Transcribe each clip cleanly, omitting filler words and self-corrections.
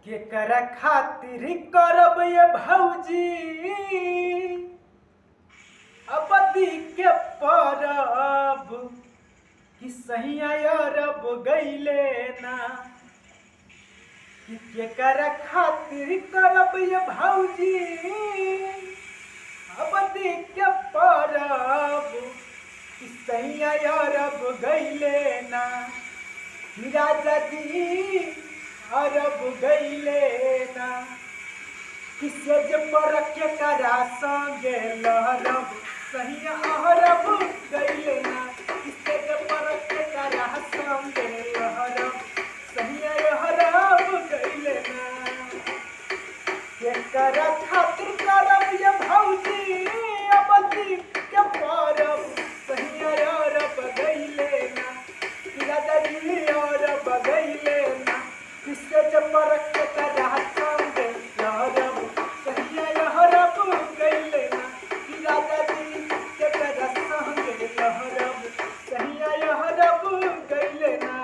केकरा खातिर करब ये भौजी अबदी के परब कि सहिया अरब गईले ना कि केकरा खातिर करब ये भौजी अबदी के परब कि सहिया अरब गईले ना कि राजा जी अरब गईले ना किसे जे पर के करा संगे लहरब सहिया अरब गईले ना किसे जे पर के करा संगे लहरब सहिया अरब गईले ना केकरा खातिर करब ये भौजी अबदी के परब सहिया अरब गईले ना कि राजा जी अरब गईले ना किसे जे पर के करा संगे लहरब सहिया अरब गईले ना कि राजा जी के करा संगे लहरब सहिया अरब गईले ना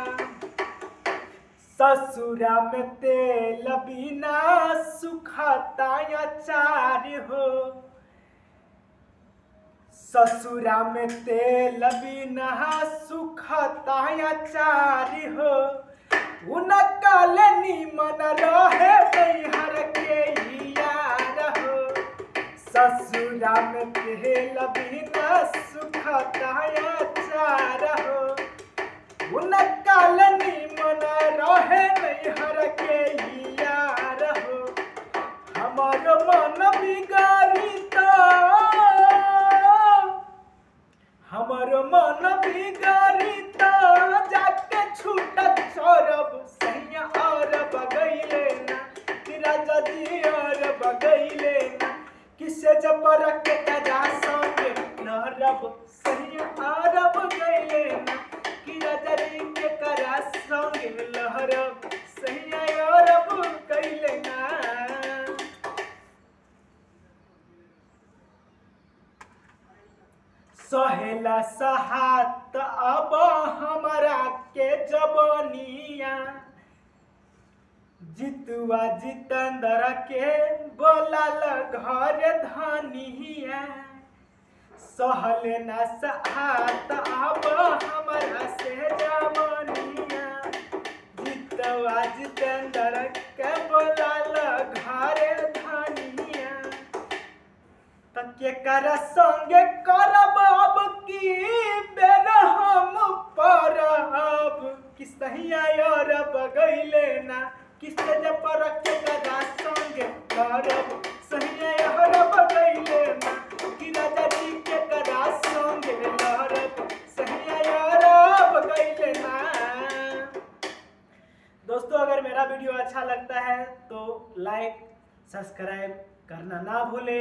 ससुरा में तेल बिना सुखता अचार हो ससुरा में तेल बिना सुखता अचार हो उनकल निमन रहे नैहर के यार हो ससुरा में तेल बिना सुखता अचार हो उनकल निमन रहे नैहर के यार हो हमर मन बिगाड़ी हमर मन बिगाड़ी जाके छूटत छोड़ब सैया अरब गईले ना कि राजा जी अरब गईले ना किसे जबर के करा संगे लहरब सैया अरब गईले ना कि राजा जी के करा संगे लहरब सैया अरब गईले ना सहेला सहात अब हमरा के जबनिया जितुआ जितेंद्र के बोलल घर धनिया सहले न सहात अब हमरा से जबनिया जितुआ जितेंद्र के बोलल घर धनिया केकरा संगे करब अब की बेर हम परब कि सहिया अरब गईले ना किसे जे पर केकरा संगे करब सहिया अरब गईले ना कि राजा जी केकरा संगे लहरब सहिया अरब गईले ना। दोस्तों अगर मेरा वीडियो अच्छा लगता है तो लाइक सब्सक्राइब करना ना भूले।